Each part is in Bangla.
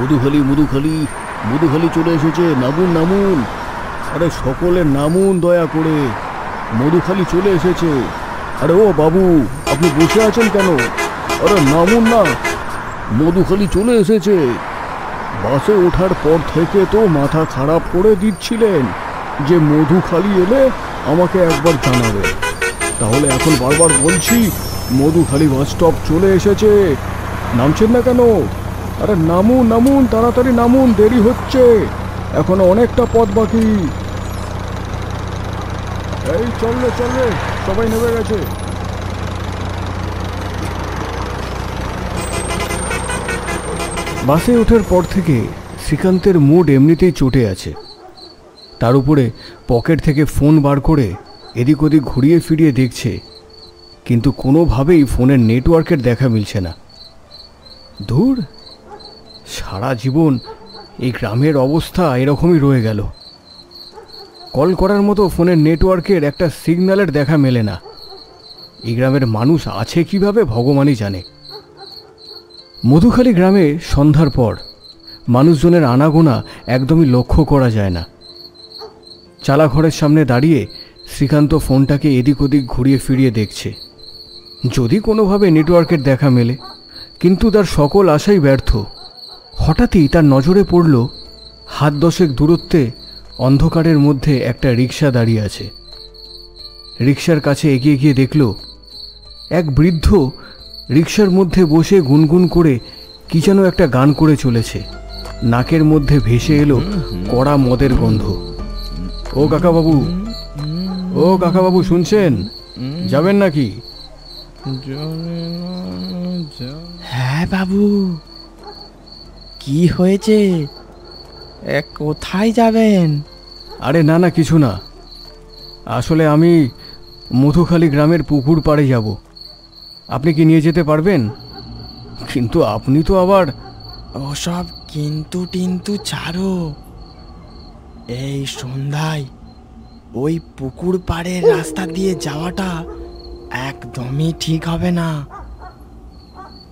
মধুখালি মধুখালি মধুখালি চলে এসেছে, নামুন নামুন, আরে সকলে নামুন দয়া করে, মধুখালি চলে এসেছে। আরে ও বাবু, আপনি বসে আছেন কেন? আরে নামুন না, মধুখালি চলে এসেছে। বাসে ওঠার পর থেকে তো মাথা খারাপ করে দিচ্ছিলেন যে মধুখালি এলে আমাকে একবার জানাবে। তাহলে এখন বারবার বলছি মধুখালি বাস স্টপ চলে এসেছে, নামছেন না কেন? আরে নামুন নামুন, তাড়াতাড়ি নামুন, দেরি হচ্ছে, এখনো অনেকটা পথ বাকি। এই চললে চললে, সবাই নেমে গেছে। বাসে ওঠার পর থেকে শ্রীকান্তের মুড এমনিতেই চটে আছে। তার উপরে পকেট থেকে ফোন বার করে এদিক ওদিক ঘুরিয়ে ফিরিয়ে দেখছে, কিন্তু কোনোভাবেই ফোনের নেটওয়ার্কের দেখা মিলছে না। ধুর, সারা জীবন এই গ্রামের অবস্থা এরকমই রয়ে গেল। কল করার মতো ফোনের নেটওয়ার্কের একটা সিগন্যালের দেখা মেলে না। এই গ্রামের মানুষ আছে কিভাবে ভগবানই জানে। মধুখালি গ্রামে সন্ধ্যার পর মানুষজনের আনাগোনা একদমই লক্ষ্য করা যায় না। চালাঘরের সামনে দাঁড়িয়ে শ্রীকান্ত ফোনটাকে এদিক ওদিক ঘুরিয়ে ফিরিয়ে দেখছে, যদি কোনোভাবে নেটওয়ার্কের দেখা মেলে, কিন্তু তার সকল আশাই ব্যর্থ। হঠাৎই তার নজরে পড়ল হাত দশেক দূরত্বে অন্ধকারের মধ্যে একটা রিক্সা দাঁড়িয়ে আছে। রিক্সার কাছে এগিয়ে গিয়ে দেখল এক বৃদ্ধ রিক্সার মধ্যে বসে গুনগুন করে কি যেন একটা গান করে চলেছে। নাকের মধ্যে ভেসে এলো কড়া মদের গন্ধ। ও কাকাবাবু, ও কাকাবাবু, শুনছেন? যাবেন নাকি? হ্যাঁ বাবু, কি হয়েছে? কোথায় যাবেন? আরে না না, কিছু না, আসলে আমি মধুখালি গ্রামের পুকুর পাড়ে যাব। আপনি কি নিয়ে যেতে পারবেন? কিন্তু আপনি তো আবার... ওসব কিন্তু টিন্তু ছাড়ো। এই সন্ধ্যায় ওই পুকুর পাড়ের রাস্তা দিয়ে যাওয়াটা একদমই ঠিক হবে না,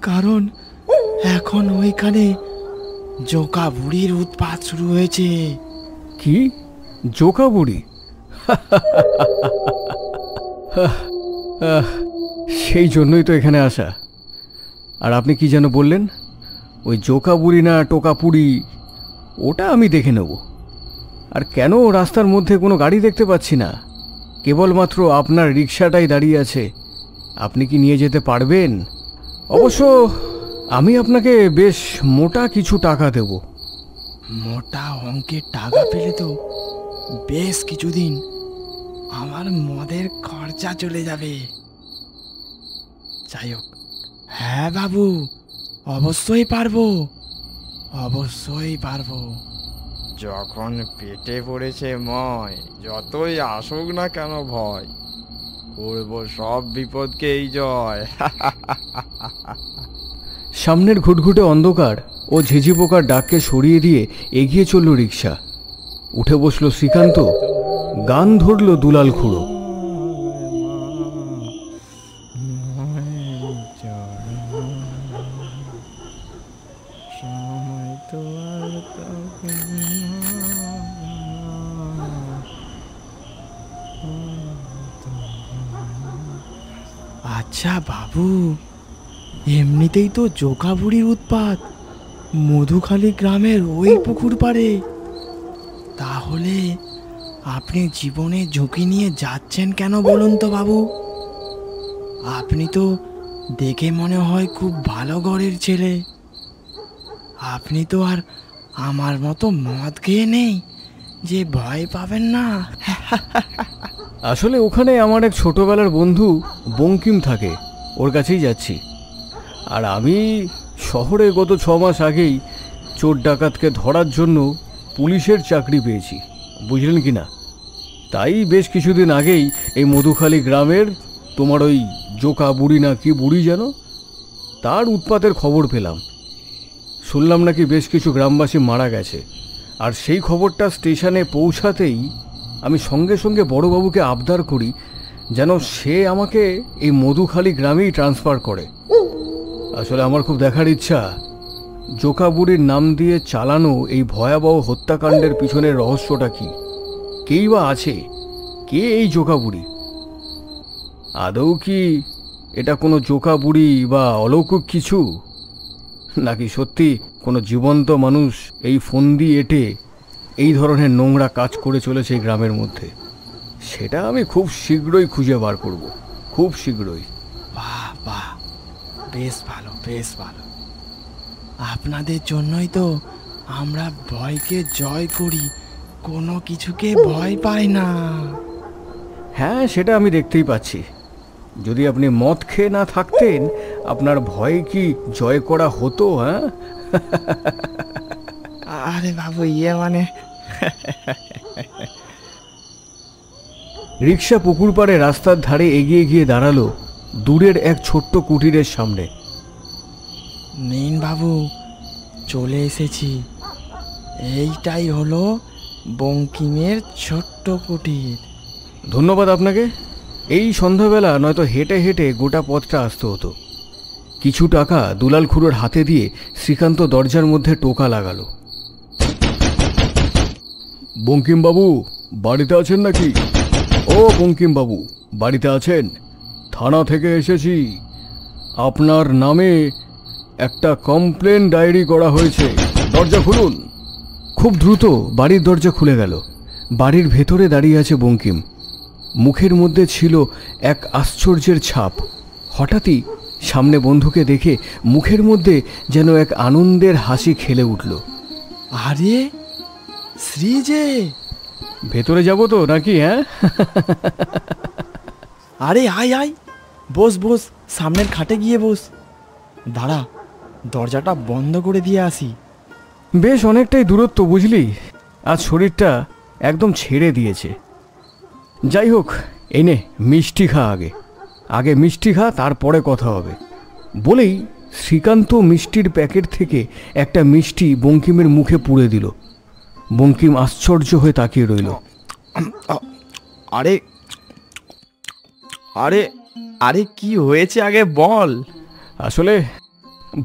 কারণ এখন ওইখানে জোকা বুড়ির উৎপাত শুরু হয়েছে। কি জোকা বুড়ি? সেই জন্যই তো এখানে আসা। আর আপনি কি যেন বললেন? ওই জোকা বুড়ি না টোকা পুড়ি, ওটা আমি দেখে নেব। আর কেন রাস্তার মধ্যে কোনো গাড়ি দেখতে পাচ্ছি না, কেবলমাত্র আপনার রিক্সাটাই দাঁড়িয়ে আছে। আপনি কি নিয়ে যেতে পারবেন? অবশ্য আমি আপনাকে বেশ মোটা কিছু টাকা দেব। মোটা অঙ্কের টাকা পেলে তো বেশ কিছুদিন আমার মদের খরচা চলে যাবে। যাই হোক, হ্যাঁ বাবু, অবশ্যই পারবো, অবশ্যই পারবো। যখন পেটে পড়েছে ময়, যতই আসুক না কেন ভয়, করবো সব বিপদকেই জয়। সামনের ঘুটঘুটে অন্ধকার ও ঝিঝি পোকার ডাককে সরিয়ে দিয়ে এগিয়ে চলল রিক্সা। উঠে বসল শ্রীকান্ত, গান ধরল দুলাল খুঁড়ো। আচ্ছা বাবু, এমনিতেই তো জোকা বুড়ির উৎপাত মধুখালি গ্রামের ওই পুকুর পাড়ে, তাহলে আপনি জীবনে ঝুঁকি নিয়ে যাচ্ছেন কেন বলুন তো বাবু? আপনি তো দেখে মনে হয় খুব ভালো ঘরের ছেলে। আপনি তো আর আমার মতো মদ খেয়ে নেই যে ভয় পাবেন না। আসলে ওখানে আমার এক ছোটবেলার বন্ধু বঙ্কিম থাকে, ওর কাছেই যাচ্ছি। আর আমি শহরে গত 6 মাস আগেই চোর ডাকাতকে ধরার জন্য পুলিশের চাকরি পেয়েছি, বুঝলেন কি না? তাই বেশ কিছুদিন আগেই এই মধুখালি গ্রামের তোমার ওই জোকা বুড়ি না কি বুড়ি যেন, তার উৎপাতের খবর পেলাম। শুনলাম নাকি বেশ কিছু গ্রামবাসী মারা গেছে। আর সেই খবরটা স্টেশনে পৌঁছাতেই আমি সঙ্গে সঙ্গে বড়বাবুকে আবদার করি যেন সে আমাকে এই মধুখালি গ্রামেই ট্রান্সফার করে। আসলে আমার খুব দেখার ইচ্ছা জোকা বুড়ির নাম দিয়ে চালানো এই ভয়াবহ হত্যাকাণ্ডের পিছনের রহস্যটা কি? কেই বা আছে? কে এই জোকা বুড়ি? আদৌ কি এটা কোনো জোকা বুড়ি বা অলৌকিক কিছু, নাকি সত্যি কোনো জীবন্ত মানুষ এই ফন্দি এঁটে এই ধরনের নোংরা কাজ করে চলেছে এই গ্রামের মধ্যে? সেটা আমি খুব শীঘ্রই খুঁজে বার করব, খুব শীঘ্রই। বাহ বাহ, বেশ ভালো, বেশ ভালো। আপনাদের জন্যই তো আমরা ভয়কে জয় করি, কোনো কিছুকে ভয় পাই না। হ্যাঁ, সেটা আমি দেখতেই পাচ্ছি। যদি আপনি মদ খেয়ে না থাকতেন, আপনার ভয় কি জয় করা হতো? হ্যাঁ, আরে বাবু, মানে রিক্সা পুকুর পাড়ে রাস্তার ধারে এগিয়ে গিয়ে দাঁড়ালো দূরের এক ছোট্ট কুটিরের সামনে। নিন বাবু, চলে এসেছি। এইটাই হলো বঙ্কিমের ছোট্ট কুটির। ধন্যবাদ আপনাকে। এই সন্ধ্যাবেলা নয়তো হেঁটে হেঁটে গোটা পথটা আসতে হতো। কিছু টাকা দুলাল খুড়োর হাতে দিয়ে শ্রীকান্ত দরজার মধ্যে টোকা লাগালো। বঙ্কিমবাবু, বাড়িতে আছেন নাকি? ও বঙ্কিমবাবু, বাড়িতে আছেন? থানা থেকে এসেছি। আপনার নামে একটা কমপ্লেন ডায়েরি করা হয়েছে। দরজা খুলুন। খুব দ্রুত বাড়ির দরজা খুলে গেল। বাড়ির ভেতরে দাঁড়িয়ে আছে বঙ্কিম। মুখের মধ্যে ছিল এক আশ্চর্যের ছাপ। হঠাৎই সামনে বন্ধুকে দেখে মুখের মধ্যে যেন এক আনন্দের হাসি খেলে উঠল। আরে শ্রী যে, ভেতরে যাব তো নাকি? হ্যাঁ, আরে আয় আয়, বস বস, সামনের খাটে গিয়ে বস। দাঁড়া, দরজাটা বন্ধ করে দিয়ে আসি। বেশ অনেকটাই দূরত্ব বুঝলি, আজ শরীরটা একদম ছেড়ে দিয়েছে। যাই হোক, এই নে মিষ্টি খা, আগে আগে মিষ্টি খা, তারপরে কথা হবে। বলেই শ্রীকান্ত মিষ্টির প্যাকেট থেকে একটা মিষ্টি বঙ্কিমের মুখে পুরে দিল। বঙ্কিম আশ্চর্য হয়ে তাকিয়ে রইল। আরে আরে আরে কি হয়েছে আগে বল। আসলে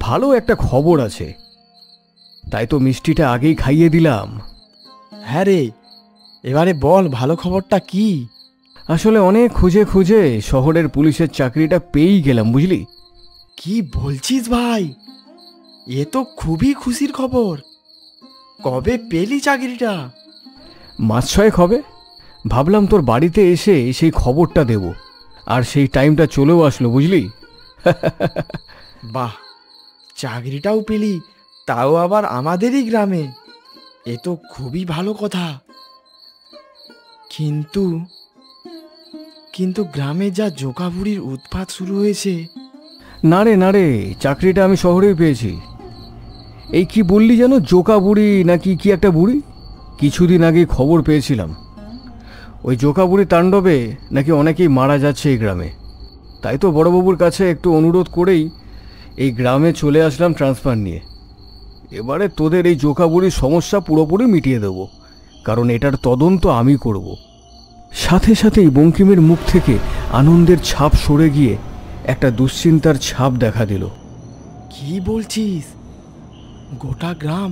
ভালো একটা খবর আছে, তাই তো মিষ্টিটা আগেই খাইয়ে দিলাম। হ্যাঁ রে, এবারে বল ভালো খবরটা কি? আসলে অনেক খুঁজে খুঁজে শহরের পুলিশের চাকরিটা পেয়েই গেলাম, বুঝলি। কি বলছিস ভাই? এ তো খুবই খুশির খবর। কবে পেলি চাকরিটা? মাস ছয়েক হবে। ভাবলাম তোর বাড়িতে এসে সেই খবরটা দেব, আর সেই টাইমটা চলেও আসলো, বুঝলি। বাহ, চাকরিটাও পেলি, তাও আবার আমাদেরই গ্রামে। এ তো খুবই ভালো কথা। কিন্তু কিন্তু গ্রামে যা জোকা বুড়ির উৎপাত শুরু হয়েছে। না রে না রে, চাকরিটা আমি শহরেই পেয়েছি। এই কি বললি যেন, জোকা বুড়ি নাকি কি একটা বুড়ি? কিছুদিন আগে খবর পেয়েছিলাম ওই জোকা বুড়ি তাণ্ডবে নাকি অনেকেই মারা যাচ্ছে এই গ্রামে। তাই তো বড়বাবুর কাছে একটু অনুরোধ করেই এই গ্রামে চলে আসলাম ট্রান্সফার নিয়ে। এবারে তোদের এই জোকা বুড়ির সমস্যা পুরোপুরি মিটিয়ে দেব, কারণ এটার তদন্ত আমি করব। সাথে সাথেই বঙ্কিমের মুখ থেকে আনন্দের ছাপ সরে গিয়ে একটা দুশ্চিন্তার ছাপ দেখা দিল। কি বলছিস? গোটা গ্রাম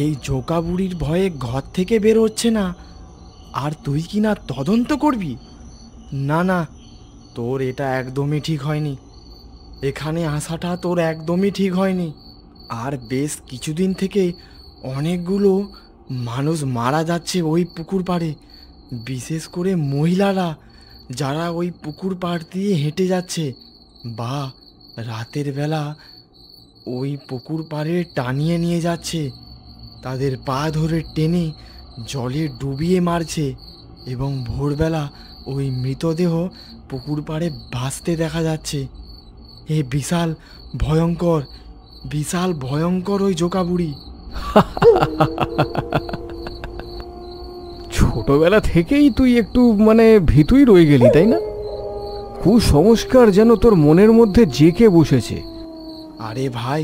এই জোকা বুড়ির ভয়ে ঘর থেকে বের হচ্ছে না, আর তুই কি না তদন্ত করবি? না না, তোর এটা একদমই ঠিক হয়নি। এখানে আসাটা তোর একদমই ঠিক হয়নি। আর বেশ কিছুদিন থেকে অনেকগুলো মানুষ মারা যাচ্ছে ওই পুকুর পাড়ে, বিশেষ করে মহিলারা, যারা ওই পুকুর পাড় দিয়ে হেঁটে যাচ্ছে বা রাতের বেলা ওই পুকুর পাড়ে টানিয়ে নিয়ে যাচ্ছে। তাদের পা ধরে টেনে জলে ডুবিয়ে মারছে এবং ভোরবেলা ওই মৃতদেহ পুকুর পাড়ে ভাসতে দেখা যাচ্ছে। এ বিশাল ভয়ঙ্কর, বিশাল ভয়ঙ্কর ওই জোকা বুড়ি। ছোটবেলা থেকেই তুই একটু ভীতুই রয়ে গেলি, তাই না? কুসংস্কার যেন তোর মনের মধ্যে জেঁকে বসেছে। আরে ভাই,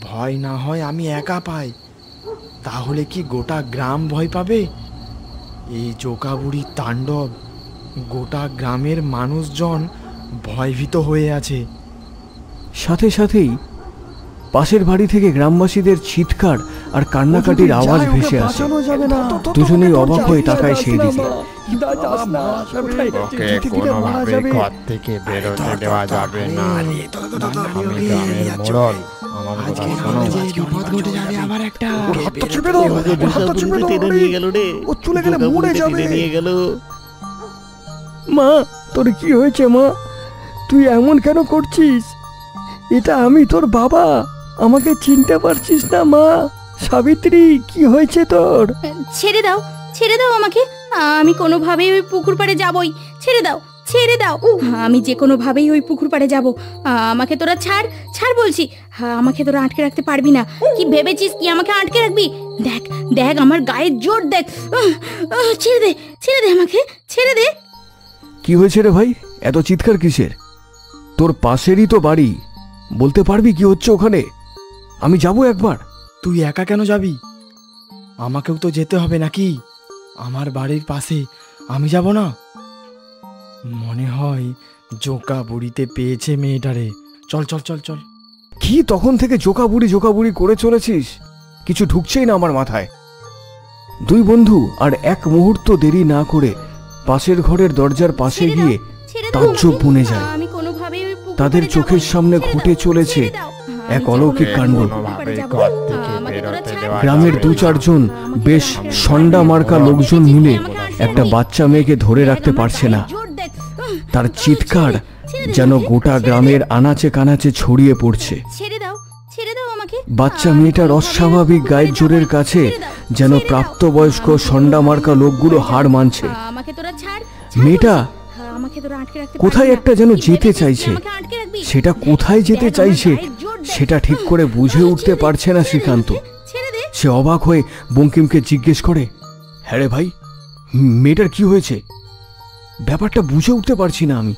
ভয় না হয় আমি একা পাই, তাহলে কি গোটা গ্রাম ভয় পাবে? এই জোকা বুড়ির তাণ্ডব, গোটা গ্রামের মানুষজন ভয়ভীত হয়ে আছে। সাথে সাথেই পাশের বাড়ি থেকে গ্রামবাসীদের চিৎকার আর কান্নাকাটির আওয়াজ ভেসে আসে। দুজনেই অবাক হয়ে তাকায় সেই দিকে। ওকে কোনোভাবে ঘর থেকে বেরোতে দেওয়া যাবে না। আমি গ্রামের মোড়ল, আমার কথা শোনো। বিপদ ঘটে যাবে আবার একটা। হাতটা চেপে দাও, হাতটা চেপে দাও, টেনে নিয়ে গেল রে, ও চলে গেলে মরে যাবে। নিয়ে গেল। মা, তোর কি হয়েছে মা? তুই এমন কেন করছিস? এটা আমি তোর বাবা, আমাকে চিনতে পারছিস না মা? সাবিত্রী, কি হয়েছে তোর? ছেড়ে দাও, ছেড়ে দাও আমাকে। আমি কোনোভাবেই ওই পুকুর পাড়ে যাবই। ছেড়ে দাও, ছেড়ে দাও। আমি যে কোনোভাবেই ওই পুকুর পাড়ে যাব। আমাকে তোরা ছাড়, ছাড় বলছি। আমাকে তোরা আটকে রাখতে পারবি না। কি ভেবেছিস কি আমাকে আটকে রাখবি? দেখ দেখ আমার গায়ের জোর দেখ। ছেড়ে দে, ছেড়ে দে আমাকে, ছেড়ে দে। কি হয়েছে রে ভাই, এত চিৎকার কিসের? তোর পাশেরই তো বাড়ি, বলতে পারবি কি হচ্ছে ওখানে? আমি যাব একবার। তুই একা কেন যাবি? আমাকেও তো যেতে হবে নাকি? আমার বাড়ির পাশে, আমি যাব না? মনে হয় জোকা বুড়িতে পেয়েছে মেয়েটারে। চল চল চল চল। কি তখন থেকে জোকাবুড়ি করে চলেছিস? কিছু ঢুকছেই না আমার মাথায়। দুই বন্ধু আর এক মুহূর্ত দেরি না করে পাশের ঘরের দরজার পাশে গিয়ে তাজ্জব বনে যায়। তাদের চোখের সামনে ঘটে চলেছে এক অলৌকিক কাণ্ড। গ্রামের দু চারজন বেশ সন্ডা মার্কা লোকজন মিলে একটা বাচ্চা মেয়েকে ধরে রাখতে পারছে না। তার চিৎকার যেন গোটা গ্রামের আনাচে কানাচে ছড়িয়ে পড়ছে। বাচ্চা মেয়েটার অস্বাভাবিক গায়ের জোরের কাছে যেন প্রাপ্তবয়স্ক সন্ডা মার্কা লোকগুলো হার মানছে। মেয়েটা কোথায় একটা যেন যেতে চাইছে, সেটা কোথায় যেতে চাইছে সেটা ঠিক করে বুঝে উঠতে পারছে না শ্রীকান্ত। সে অবাক হয়ে বঙ্কিমকে জিজ্ঞেস করে, হ্যাঁ রে ভাই, মেয়েটার কি হয়েছে? ব্যাপারটা বুঝে উঠতে পারছি না আমি।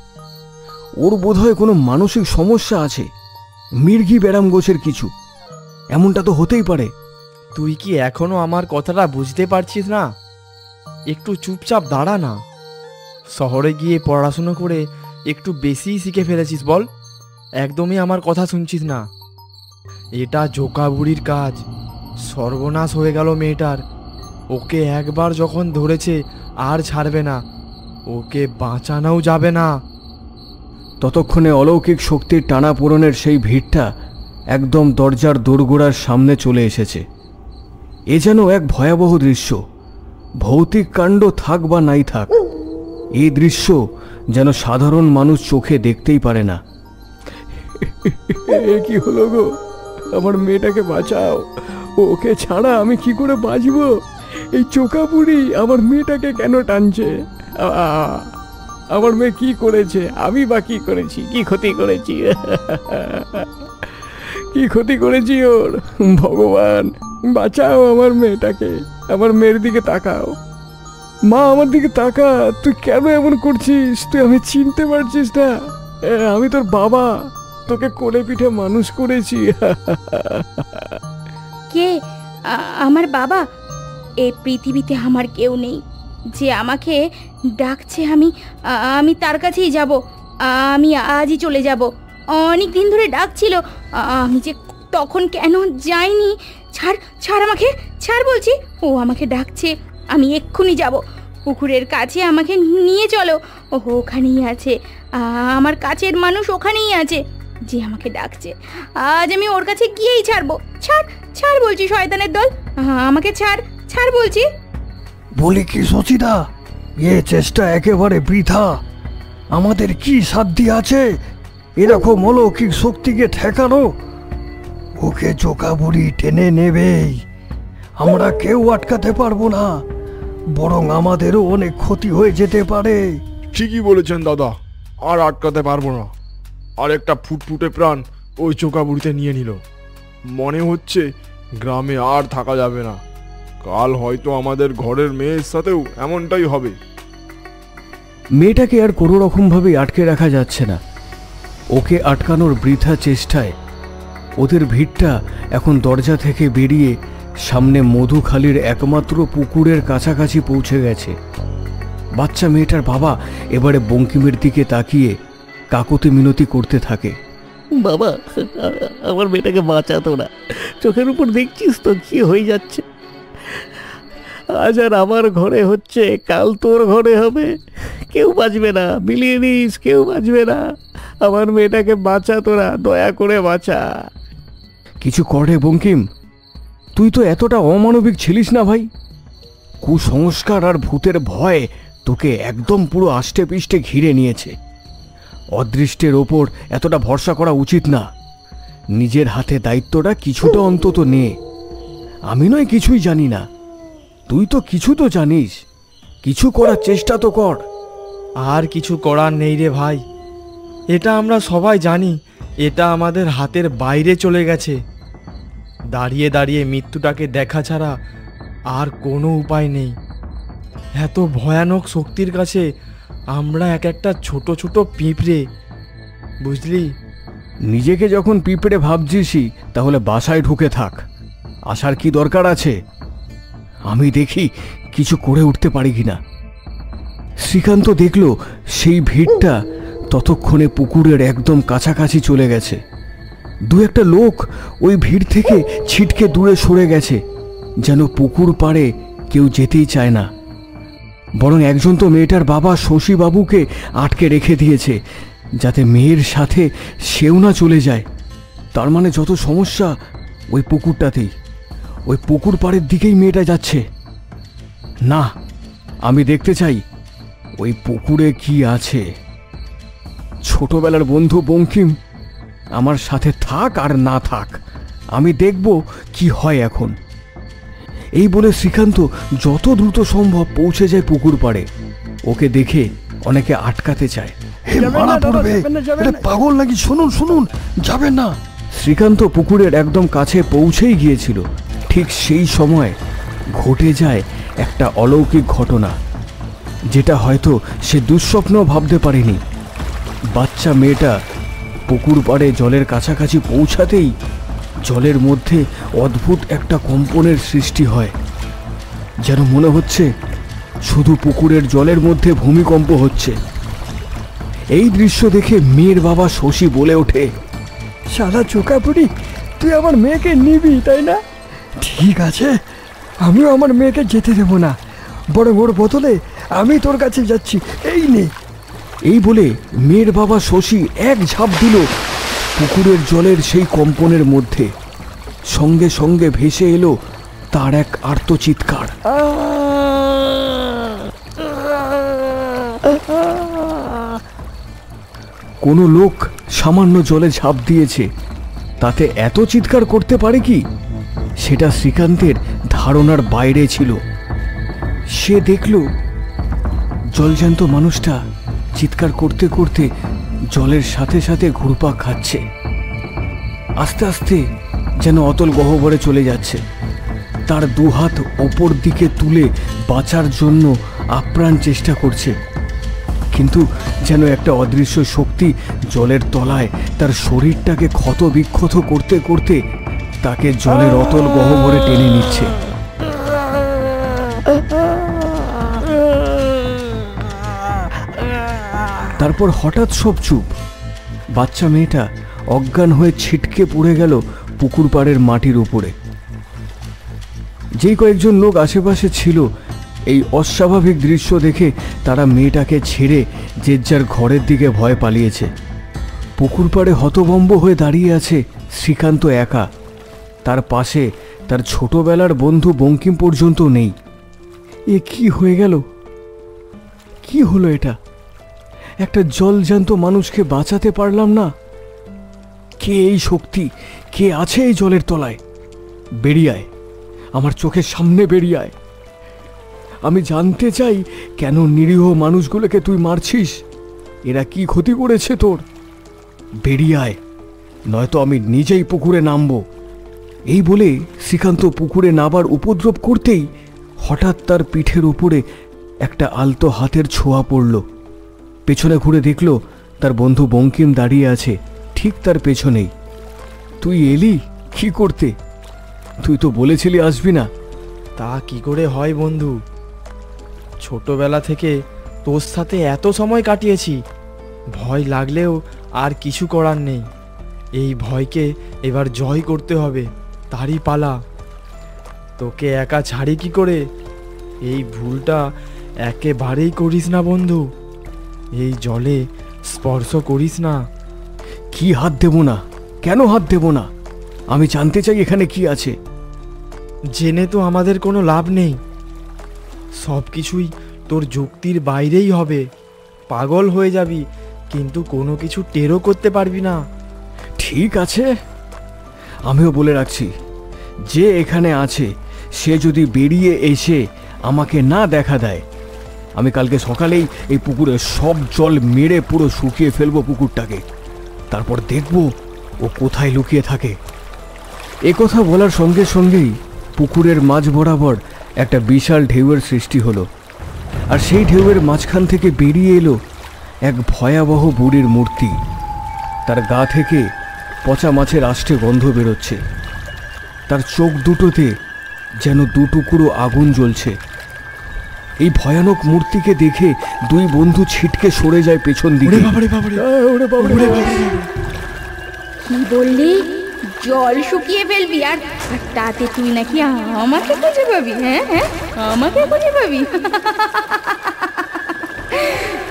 ওর বোধহয় কোনো মানসিক সমস্যা আছে, মির্গি ব্যারাম গোছের কিছু, এমনটা তো হতেই পারে। তুই কি এখনো আমার কথাটা বুঝতে পারছিস না? একটু চুপচাপ দাঁড়া না। শহরে গিয়ে পড়াশুনো করে একটু বেশিই শিখে ফেলেছিস বল? একদমই আমার কথা শুনছিস না। এটা জোকা বুড়ির কাজ। সর্বনাশ হয়ে গেল মেয়েটার। ওকে একবার যখন ধরেছে আর ছাড়বে না, ওকে বাঁচানোও যাবে না। ততক্ষণে অলৌকিক শক্তির টানাপোড়েনের সেই ভিড়টা একদম দরজার দোরগোড়ার সামনে চলে এসেছে। এ যেন এক ভয়াবহ দৃশ্য। ভৌতিক কাণ্ড থাক বা নাই থাক, এই দৃশ্য যেন সাধারণ মানুষ চোখে দেখতেই পারে না। কি হলো গো? আমার মেয়েটাকে বাঁচাও, ওকে ছাড়া আমি কি করে বাঁচব? এই চোকা বুড়ি আমার মেয়েটাকে কেন টানছে? আমার মেয়ে কি করেছে? আমি বা কি করেছি? কি ক্ষতি করেছি? কি ক্ষতি করেছি ওর? ভগবান, বাঁচাও আমার মেয়েটাকে। আমার মেয়ের দিকে তাকাও। মা, আমার দিকে তাকা। তুই কেন এমন করছিস? তুই আমি চিনতে পারছিস না? আমি তোর বাবা, তোকে কোলে পিঠে মানুষ করেছি। কে আমার বাবা? এই পৃথিবীতে আমার কেউ নেই যে আমাকে ডাকছে। আমি তার কাছেই যাব। আমি আজই চলে যাব। অনেক দিন ধরে ডাকছিল, আমি যে তখন কেন যাইনি। ছাড়, ছাড় আমাকে, ছাড় বলছি। ও আমাকে ডাকছে, আমি এক্ষুনি যাব। পুকুরের কাছে আমাকে নিয়ে চলো। ও ওখানেই আছে, আমার কাছের মানুষ ওখানেই আছে যে আমাকে ডাকছে। আজ আমি ওর কাছে গিয়েই ছাড়বো। ছাড়, ছাড় বলছি শয়তানের দল, আমাকে ছাড়, ছাড় বলছি। বলি কি সচিদা, এ চেষ্টা একেবারে বৃথা। আমাদের কি সাধ্য আছে এরকম অলৌকিক শক্তিকে ঠেকানো? ওকে জোকা বুড়ি টেনে নেবেই, আমরা কেউ আটকাতে পারবো না, বরং আমাদেরও অনেক ক্ষতি হয়ে যেতে পারে। ঠিকই বলেছেন দাদা, আর আটকাতে পারবো না। আর একটা ফুটফুটে প্রাণ ওই চোকা বুড়িতে নিয়ে নিল। মনে হচ্ছে গ্রামে আর থাকা যাবে না। কাল হয়তো আমাদের ঘরের মেয়ের সাথেও এমনটাই হবে। মেয়েটাকে আর কোনো রকমভাবে আটকে রাখা যাচ্ছে না। ওকে আটকানোর বৃথা চেষ্টায় ওদের ভিড়টা এখন দরজা থেকে বেরিয়ে সামনে মধুখালির একমাত্র পুকুরের কাছাকাছি পৌঁছে গেছে। বাচ্চা মেয়েটার বাবা এবারে বঙ্কিমের দিকে তাকিয়ে কাকুতি মিনতি করতে থাকে। বাবা, আমার মেয়েটাকে বাঁচাতো না। চোখের উপর দেখছিস তো কি হয়ে যাচ্ছে। আজ আর আমার ঘরে হচ্ছে, কাল তোর ঘরে হবে। কেউ বাঁচবে না, বিলিয়ে দিস, কেউ বাঁচবে না। আমার মেয়েটাকে বাঁচা তোরা, দয়া করে বাঁচা। কিছু কর রে বঙ্কিম, তুই তো এতটা অমানবিক ছিলিস না ভাই। কুসংস্কার আর ভূতের ভয় তোকে একদম পুরো আষ্টে পিষ্টে ঘিরে নিয়েছে। অদৃষ্টের ওপর এতটা ভরসা করা উচিত না। নিজের হাতে দায়িত্বটা কিছুটা অন্তত নে। আমি নয় কিছুই জানি না, তুই তো কিছু তো জানিস। কিছু করার চেষ্টা তো কর। আর কিছু করার নেই রে ভাই, এটা আমরা সবাই জানি। এটা আমাদের হাতের বাইরে চলে গেছে। দাঁড়িয়ে দাঁড়িয়ে মৃত্যুটাকে দেখা ছাড়া আর কোনো উপায় নেই। এত ভয়ানক শক্তির কাছে আমরা এক একটা ছোট ছোট পিঁপড়ে, বুঝলি? নিজেকে যখন পিঁপড়ে ভাবছিসই তাহলে বাসায় ঢুকে থাক। আসার কি দরকার আছে? আমি দেখি কিছু করে উঠতে পারি কিনা। শ্রীকান্ত দেখল সেই ভিড়টা ততক্ষণে পুকুরের একদম কাছাকাছি চলে গেছে। দু একটা লোক ওই ভিড় থেকে ছিটকে দূরে সরে গেছে, যেন পুকুর পাড়ে কেউ যেতেই চায় না। বরং একজন তো মেয়েটার বাবা শশীবাবুকে আটকে রেখে দিয়েছে, যাতে মেয়ের সাথে সেও না চলে যায়। তার মানে যত সমস্যা ওই পুকুরটাতেই, ওই পুকুর পাড়ের দিকেই মেয়েটা যাচ্ছে। না, আমি দেখতে চাই ওই পুকুরে কি আছে। ছোটবেলার বন্ধু বঙ্কিম, আমার সাথে থাক আর না থাক, আমি দেখব কি হয় এখন। এই বলে শ্রীকান্ত যত দ্রুত সম্ভব পৌঁছে যায় পুকুর পাড়ে। ওকে দেখে অনেকে আটকাতে চায়। মারা পড়বে, এটা পাগল নাকি? শুনুন শুনুন, যাবেন না। শ্রীকান্ত পুকুরের একদম কাছে পৌঁছেই গিয়েছিল। ঠিক সেই সময় ঘটে যায় একটা অলৌকিক ঘটনা, যেটা হয়তো সে দুঃস্বপ্ন ভাবতে পারেনি। বাচ্চা মেয়েটা পুকুর পাড়ে জলের কাছাকাছি পৌঁছাতেই জলের মধ্যে অদ্ভুত একটা কম্পনের সৃষ্টি হয়। যেন মনে হচ্ছে শুধু পুকুরের জলের মধ্যে ভূমিকম্প হচ্ছে। এই দৃশ্য দেখে মেয়ের বাবা শশী বলে ওঠে, সাদা চোকাপুরি, তুই আমার মেয়েকে নিবি তাই না? ঠিক আছে, আমিও আমার মেয়েকে যেতে দেবো না, বরং ওর বদলে আমি তোর কাছে যাচ্ছি, এই নে। এই বলে মেয়ের বাবা শশী এক ঝাঁপ দিল পুকুরের জলের সেই কম্পনের মধ্যে। সঙ্গে সঙ্গে ভেসে এলো তার এক আর্তচিৎকার। কোনো লোক সামান্য জলে ঝাঁপ দিয়েছে, তাতে এত চিৎকার করতে পারে কি? সেটা শ্রীকান্তের ধারণার বাইরে ছিল। সে দেখল জলজ্যান্ত মানুষটা চিৎকার করতে করতে জলের সাথে সাথে ঘুরপাক খাচ্ছে। আস্তে আস্তে যেন অতল গহ্বরে চলে যাচ্ছে। তার দুহাত ওপর দিকে তুলে বাঁচার জন্য আপ্রাণ চেষ্টা করছে, কিন্তু যেন একটা অদৃশ্য শক্তি জলের তলায় তার শরীরটাকে ক্ষত বিক্ষত করতে করতে তাকে জলের অতল গহ্বরে টেনে নিচ্ছে। তারপর হঠাৎ সব চুপ। বাচ্চা মেয়েটা অজ্ঞান হয়ে ছিটকে পড়ে গেল পুকুর পাড়ের মাটির উপরে। যেই কয়েকজন লোক আশেপাশে ছিল, এই অস্বাভাবিক দৃশ্য দেখে তারা মেয়েটাকে ছেড়ে যে যার ঘরের দিকে ভয় পালিয়েছে। পুকুর পাড়ে হতভম্ব হয়ে দাঁড়িয়ে আছে শ্রীকান্ত একা। তার পাশে তার ছোটবেলার বন্ধু বঙ্কিম পর্যন্ত নেই। এ কি হয়ে গেল? কি হলো এটা? একটা জলজ্যান্ত মানুষকে বাঁচাতে পারলাম না। কে এই শক্তি? কে আছে এই জলের তলায়? বেরিয়ে আয়, আমার চোখের সামনে বেরিয়ে আয়। আমি জানতে চাই কেন নিরীহ মানুষগুলোকে তুই মারছিস। এরা কি ক্ষতি করেছে তোর? বেরিয়ে আয়, নয়তো আমি নিজেই পুকুরে নামবো। এই বলে শ্রীকান্ত পুকুরে নাবার উপদ্রব করতেই হঠাৎ তার পিঠের উপরে একটা আলতো হাতের ছোঁয়া পড়ল। পেছনে ঘুরে দেখল তার বন্ধু বঙ্কিম দাঁড়িয়ে আছে ঠিক তার পেছনেই। তুই এলি কি করতে? তুই তো বলেছিলি আসবি না। তা কি করে হয় বন্ধু, ছোটবেলা থেকে তোর সাথে এত সময় কাটিয়েছি, ভয় লাগলেও আর কিছু করার নেই। এই ভয়কে এবার জয় করতে হবে, তারই পালা। তোকে একা ছাড়ি কি করে? এই ভুলটা একেবারেই করিস না বন্ধু। এই জলে স্পর্শ করিস না। কি হাত দেব না? কেন হাত দেব না? আমি জানতে চাই এখানে কি আছে। জেনে তো আমাদের কোনো লাভ নেই। সব কিছুই তোর যুক্তির বাইরেই হবে। পাগল হয়ে যাবি, কিন্তু কোনো কিছু টেরও করতে পারবি না। ঠিক আছে, আমিও বলে রাখছি, যে এখানে আছে সে যদি বেরিয়ে এসে আমাকে না দেখা দেয়, আমি কালকে সকালেই এই পুকুরে সব জল মেরে পুরো শুকিয়ে ফেলবো পুকুরটাকে। তারপর দেখব ও কোথায় লুকিয়ে থাকে। এ কথা বলার সঙ্গে সঙ্গেই পুকুরের মাঝ বরাবর একটা বিশাল ঢেউয়ের সৃষ্টি হলো, আর সেই ঢেউয়ের মাঝখান থেকে বেরিয়ে এলো এক ভয়াবহ বুড়ির মূর্তি। তার গা থেকে পচা মাছের আষ্টে গন্ধ বেরোচ্ছে। তার চোখ দুটোতে যেন দুটুকরো আগুন জ্বলছে। এই ভয়ানক মূর্তিকে দেখে দুই বন্ধু ছিটকে সরে যায় পেছন দিকে। কি বললি? জল শুকিয়ে ফেলবি আর আর তাতে তুই নাকি আমাকে খুঁজে পাবি? হ্যাঁ হ্যাঁ, আমাকে খুঁজে পাবি?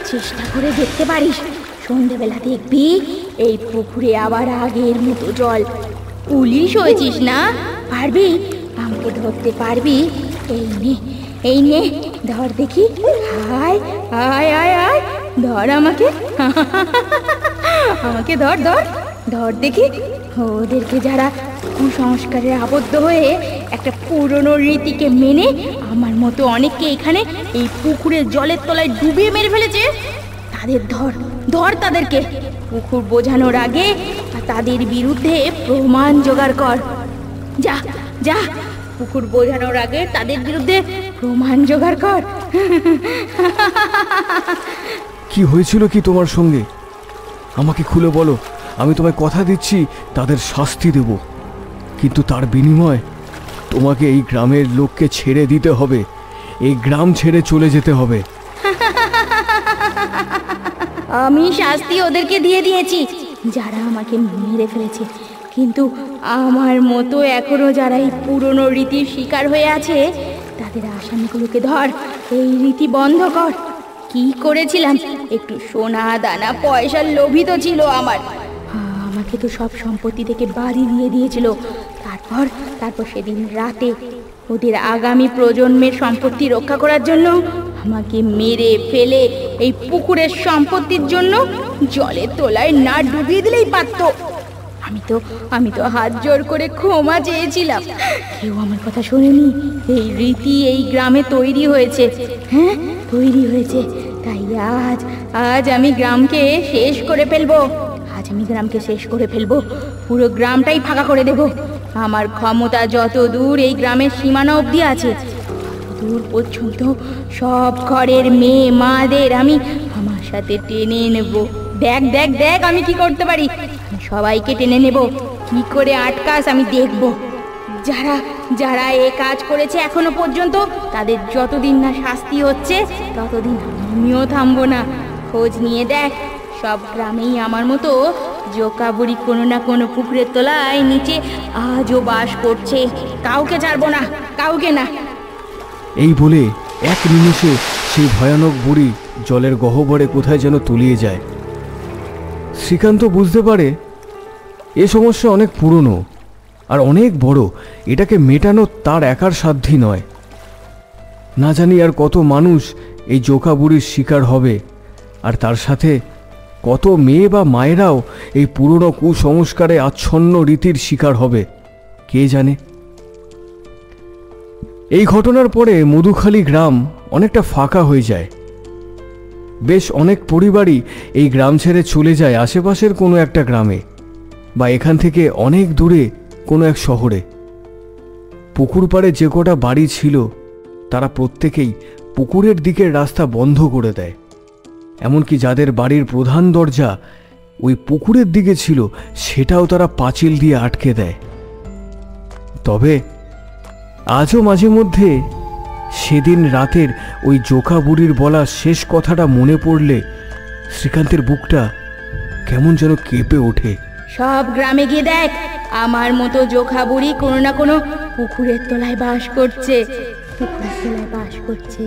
চেষ্টা করে দেখতে পারিস, সন্ধ্যেবেলা দেখবি এই পুকুরে আবার আগের মতো জল। পুলিশ হয়েছিস না? পারবি? আমাকে ধরতে পারবি? এই নে, এই নে, ধর দেখি। হায় আয় আয় আয়, ধর আমাকে। আমাকে ধর ধর ধর দেখি। ওদেরকে যারা কুসংস্কারে আবদ্ধ হয়ে একটা পুরনো রীতিকে মেনে আমার মতো অনেককে এখানে এই পুকুরের জলের তলায় ডুবিয়ে মেরে ফেলেছে, তাদের ধর ধর, তাদেরকে পুকুর বোঝানোর আগে তাদের বিরুদ্ধে প্রমাণ জোগাড় কর। যা যা, পুকুর বোঝানোর আগে তাদের বিরুদ্ধে প্রমাণ জোগাড় কর। কি হয়েছিল কি তোমার সঙ্গে? আমাকে খুলে বলো। আমি তোমায় কথা দিচ্ছি তাদের শাস্তি দেব, কিন্তু তার বিনিময়ে তোমাকে এই গ্রামের লোককে ছেড়ে দিতে হবে। এই গ্রাম ছেড়ে চলে যেতে হবে। আমি শাস্তি ওদেরকে দিয়ে দিয়েছি, যারা আমাকে মেরে ফেলেছে। কিন্তু আমার মতো এখনো যারা এই পুরনো রীতির শিকার হয়ে আছে, তাদের আসামিগুলোকে ধর, এই রীতি বন্ধ কর। কি করেছিলাম? একটু সোনা দানা পয়সার লোভী তো ছিল আমার। আমাকে তো সব সম্পত্তি থেকে বাড়ি দিয়ে দিয়েছিল। তারপর সেদিন রাতে ওদের আগামী প্রজন্মের সম্পত্তি রক্ষা করার জন্য আমাকে মেরে ফেলে এই পুকুরের সম্পত্তির জন্য জলের তলায় না ডুবিয়ে দিলেই পারতো। আমি তো হাত জোর করে ক্ষমা চেয়েছিলাম, কেউ আমার কথা শোনেনি। এই রীতি এই গ্রামে তৈরি হয়েছে, হ্যাঁ তৈরি হয়েছে। তাই আজ আমি গ্রামকে শেষ করে ফেলবো। পুরো গ্রামটাই ফাঁকা করে দেব। আমার ক্ষমতা যত দূর এই গ্রামের সীমানা অবধি আছে, দূর পর্যন্ত সব ঘরের মেয়ে মাদের আমি আমার সাথে টেনে নেব। দেখ দেখ দেখ আমি কি করতে পারি। আমি সবাইকে টেনে নেব। কি করে আটকাস আমি দেখব। যারা এ কাজ করেছে এখনো পর্যন্ত, তাদের যতদিন না শাস্তি হচ্ছে ততদিন আমিও থামবো না। খোঁজ নিয়ে দেখ, সব গ্রামেই আমার মতো জোকা বুড়ি কোনো না কোনো পুকুরের তলায় নিচে আজও বাস করছে। কাউকে ছাড়বো না, কাউকে না। এই বলে এক নিমেষে সেই ভয়ানক বুড়ি জলের গহ্বরে কোথায় যেন তলিয়ে যায়। শ্রীকান্ত বুঝতে পারে এ সমস্যা অনেক পুরনো আর অনেক বড়। এটাকে মেটানো তার একার সাধ্যই নয়। না জানি আর কত মানুষ এই জোকা বুড়ির শিকার হবে, আর তার সাথে কত মেয়ে বা মায়েরাও এই পুরনো কুসংস্কারে আচ্ছন্ন রীতির শিকার হবে, কে জানে। এই ঘটনার পরে মধুখালী গ্রাম অনেকটা ফাঁকা হয়ে যায়। বেশ অনেক পরিবারই এই গ্রাম ছেড়ে চলে যায় আশেপাশের কোনো একটা গ্রামে, বা এখান থেকে অনেক দূরে কোনো এক শহরে। পুকুর পাড়ে যে কটা বাড়ি ছিল তারা প্রত্যেকেই পুকুরের দিকের রাস্তা বন্ধ করে দেয়। এমনকি যাদের বাড়ির প্রধান দরজা ওই পুকুরের দিকে ছিল, সেটাও তারা পাঁচিল দিয়ে আটকে দেয়। তবে আজও মাঝে মধ্যে সেদিন রাতের ওই জোকা বুড়ির বলা শেষ কথাটা মনে পড়লে শ্রীকান্তের বুকটা কেমন যেন কেঁপে ওঠে। সব গ্রামে গিয়ে দেখ, আমার মতো জোখা বুড়ি কোনো না কোনো পুকুরের তলায় বাস করছে, পুকুরের তলায় বাস করছে।